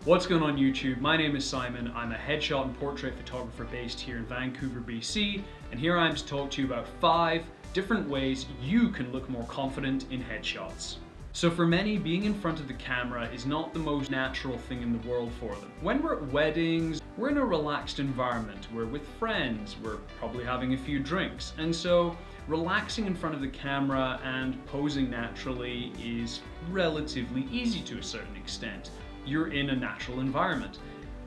What's going on YouTube? My name is Simon. I'm a headshot and portrait photographer based here in Vancouver, BC, and here I am to talk to you about 5 different ways you can look more confident in headshots. So for many, being in front of the camera is not the most natural thing in the world for them. When we're at weddings, we're in a relaxed environment. We're with friends, we're probably having a few drinks, and so relaxing in front of the camera and posing naturally is relatively easy to a certain extent. You're in a natural environment.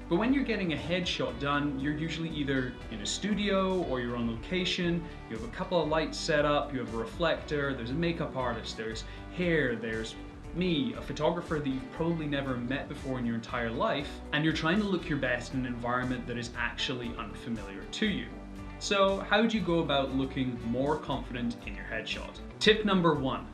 But when you're getting a headshot done, you're usually either in a studio or you're on location, you have a couple of lights set up, you have a reflector, there's a makeup artist, there's hair, there's me, a photographer that you've probably never met before in your entire life, and you're trying to look your best in an environment that is actually unfamiliar to you. So how do you go about looking more confident in your headshot? Tip number 1,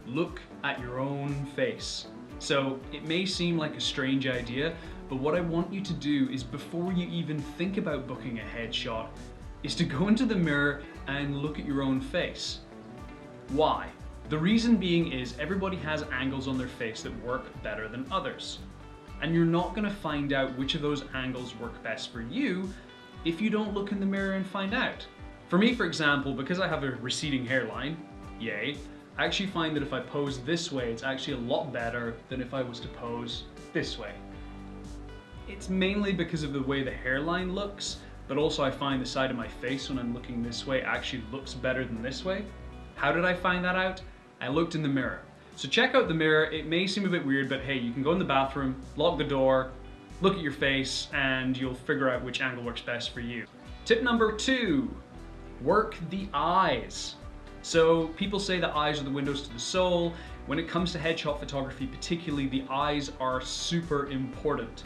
look at your own face. So it may seem like a strange idea, but what I want you to do is, before you even think about booking a headshot, is to go into the mirror and look at your own face. Why? The reason being is everybody has angles on their face that work better than others. And you're not gonna find out which of those angles work best for you if you don't look in the mirror and find out. For me, for example, because I have a receding hairline, yay, I actually find that if I pose this way, it's actually a lot better than if I was to pose this way. It's mainly because of the way the hairline looks, but also I find the side of my face when I'm looking this way actually looks better than this way. How did I find that out? I looked in the mirror. So check out the mirror. It may seem a bit weird, but hey, you can go in the bathroom, lock the door, look at your face, and you'll figure out which angle works best for you. Tip number 2, work the eyes. So people say the eyes are the windows to the soul. When it comes to headshot photography, particularly, the eyes are super important.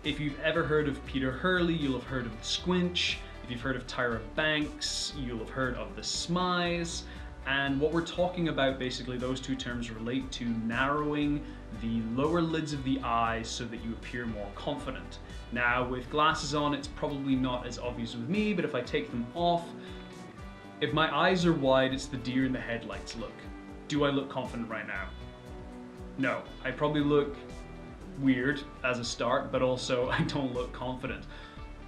If you've ever heard of Peter Hurley, you'll have heard of the squinch. If you've heard of Tyra Banks, you'll have heard of the smize. And what we're talking about, basically, those two terms relate to narrowing the lower lids of the eyes so that you appear more confident. Now, with glasses on, it's probably not as obvious with me, but if I take them off, if my eyes are wide, it's the deer in the headlights look. Do I look confident right now? No, I probably look weird as a start, but also I don't look confident.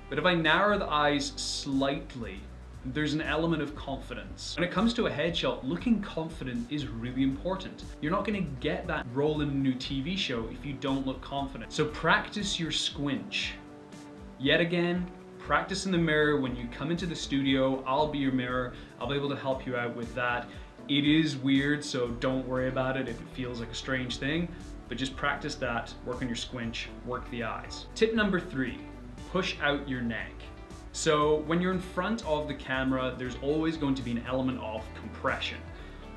But if I narrow the eyes slightly, there's an element of confidence. When it comes to a headshot, looking confident is really important. You're not gonna get that role in a new TV show if you don't look confident. So practice your squinch. Yet again, practice in the mirror. When you come into the studio, I'll be your mirror. I'll be able to help you out with that. It is weird, so don't worry about it if it feels like a strange thing, but just practice that, work on your squinch, work the eyes. Tip number 3, push out your neck. So when you're in front of the camera, there's always going to be an element of compression.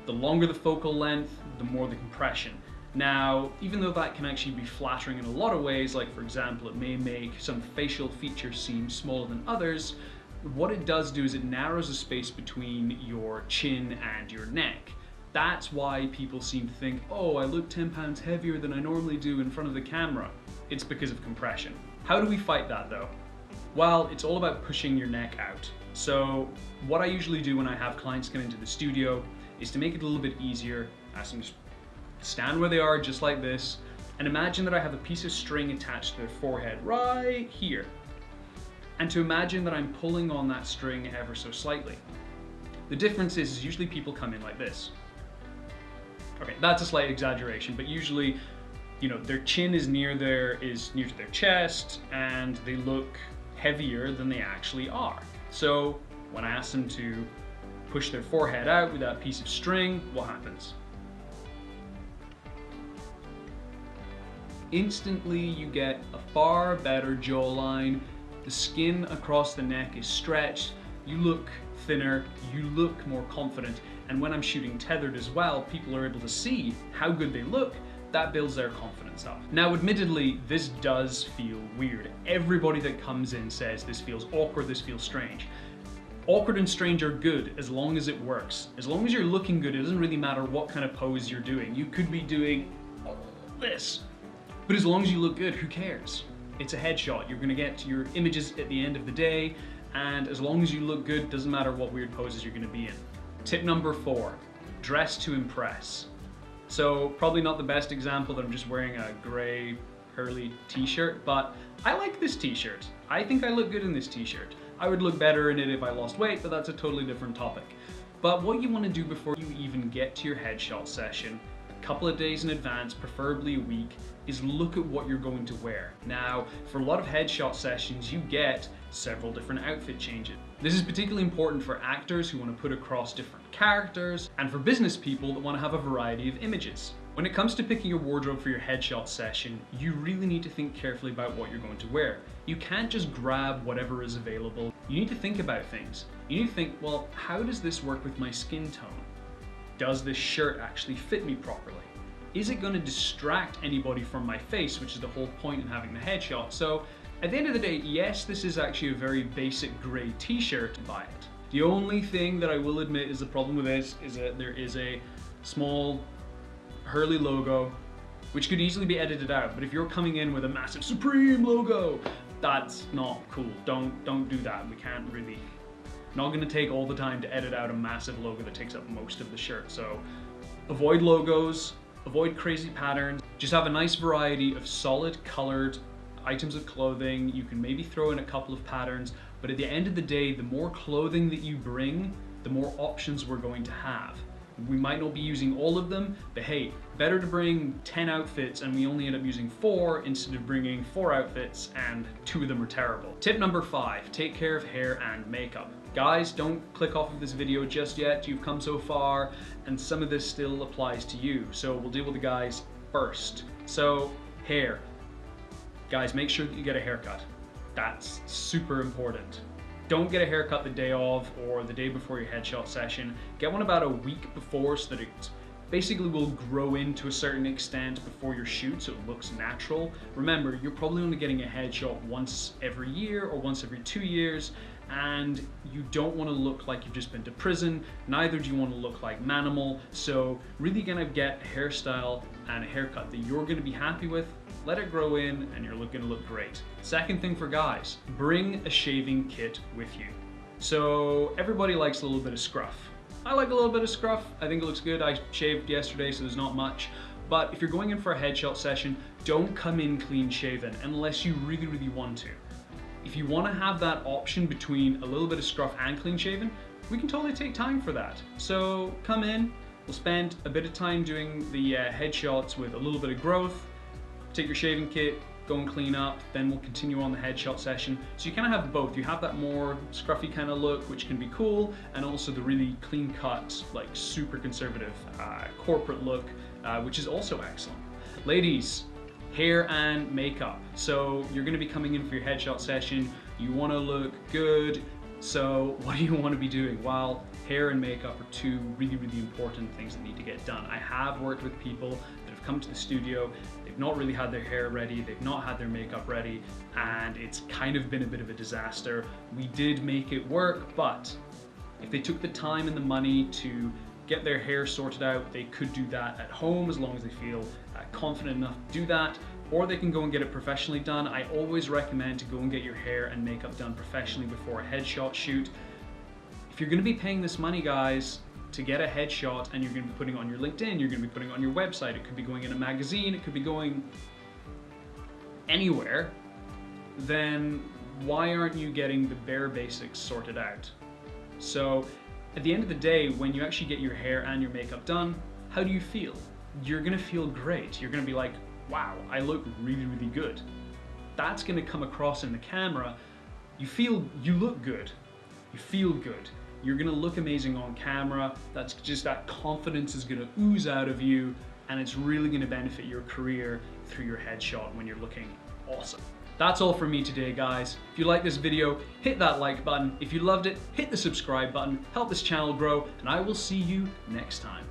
The longer the focal length, the more the compression. Now, even though that can actually be flattering in a lot of ways, like for example, it may make some facial features seem smaller than others, what it does do is it narrows the space between your chin and your neck. That's why people seem to think, oh, I look 10 pounds heavier than I normally do in front of the camera. It's because of compression. How do we fight that though? Well, it's all about pushing your neck out. So what I usually do when I have clients come into the studio is to make it a little bit easier, ask them to stand where they are, just like this, and imagine that I have a piece of string attached to their forehead right here. And to imagine that I'm pulling on that string ever so slightly. The difference is usually people come in like this. Okay, that's a slight exaggeration, but usually, you know, their chin is near to their chest, and they look heavier than they actually are. So when I ask them to push their forehead out with that piece of string, what happens? Instantly you get a far better jawline, the skin across the neck is stretched, you look thinner, you look more confident, and when I'm shooting tethered as well, people are able to see how good they look. That builds their confidence up. Now, admittedly, this does feel weird. Everybody that comes in says this feels awkward, this feels strange. Awkward and strange are good as long as it works. As long as you're looking good, it doesn't really matter what kind of pose you're doing. You could be doing this, but as long as you look good, who cares? It's a headshot. You're gonna get your images at the end of the day, and as long as you look good, doesn't matter what weird poses you're gonna be in. Tip number 4, dress to impress. So probably not the best example that I'm just wearing a gray Hurley t-shirt, but I like this t-shirt. I think I look good in this t-shirt. I would look better in it if I lost weight, but that's a totally different topic. But what you want to do before you even get to your headshot session, a couple of days in advance, preferably a week, is look at what you're going to wear. Now, for a lot of headshot sessions, you get several different outfit changes. This is particularly important for actors who want to put across different characters, and for business people that want to have a variety of images. When it comes to picking your wardrobe for your headshot session, you really need to think carefully about what you're going to wear. You can't just grab whatever is available. You need to think about things. You need to think, well, how does this work with my skin tone? Does this shirt actually fit me properly? Is it going to distract anybody from my face, which is the whole point in having the headshot? So at the end of the day, yes, this is actually a very basic gray t-shirt, buy it. The only thing that I will admit is the problem with this is that there is a small Hurley logo, which could easily be edited out, but if you're coming in with a massive Supreme logo, that's not cool. Don't do that. We can't really, not gonna take all the time to edit out a massive logo that takes up most of the shirt. So avoid logos, avoid crazy patterns, just have a nice variety of solid colored items of clothing. You can maybe throw in a couple of patterns, but at the end of the day, the more clothing that you bring, the more options we're going to have. We might not be using all of them, but hey, better to bring 10 outfits and we only end up using 4 instead of bringing 4 outfits and 2 of them are terrible. Tip number 5, take care of hair and makeup. Guys, don't click off of this video just yet. You've come so far and some of this still applies to you. So we'll deal with the guys first. So hair. Guys, make sure that you get a haircut. That's super important. Don't get a haircut the day of or the day before your headshot session. Get one about a week before so that it basically will grow in to a certain extent before your shoot so it looks natural. Remember, you're probably only getting a headshot once every year or once every 2 years, and you don't want to look like you've just been to prison, neither do you want to look like Manimal, so really gonna get a hairstyle and a haircut that you're gonna be happy with, let it grow in, and you're gonna look great. Second thing for guys, bring a shaving kit with you. So everybody likes a little bit of scruff. I like a little bit of scruff, I think it looks good. I shaved yesterday, so there's not much. But if you're going in for a headshot session, don't come in clean shaven unless you really, really want to. If you want to have that option between a little bit of scruff and clean shaven, we can totally take time for that. So come in, we'll spend a bit of time doing the headshots with a little bit of growth, take your shaving kit, go and clean up, then we'll continue on the headshot session. So you kind of have both. You have that more scruffy kind of look, which can be cool, and also the really clean cut, like super conservative corporate look, which is also excellent. Ladies, hair and makeup. So you're gonna be coming in for your headshot session, you wanna look good, so what do you wanna be doing? Well, hair and makeup are 2 really, really important things that need to get done. I have worked with people that have come to the studio, they've not really had their hair ready, they've not had their makeup ready, and it's kind of been a bit of a disaster. We did make it work, but if they took the time and the money to get their hair sorted out, they could do that at home as long as they feel confident enough to do that, or they can go and get it professionally done. I always recommend to go and get your hair and makeup done professionally before a headshot shoot. If you're gonna be paying this money, guys, to get a headshot and you're gonna be putting it on your LinkedIn, you're gonna be putting it on your website, it could be going in a magazine, it could be going anywhere, then why aren't you getting the bare basics sorted out? So at the end of the day, when you actually get your hair and your makeup done, how do you feel? You're gonna feel great. You're gonna be like, wow, I look really, really good. That's gonna come across in the camera. You look good. You feel good. You're gonna look amazing on camera. That's just, that confidence is gonna ooze out of you, and it's really gonna benefit your career through your headshot when you're looking awesome. That's all from me today, guys. If you like this video, hit that like button. If you loved it, hit the subscribe button. Help this channel grow, and I will see you next time.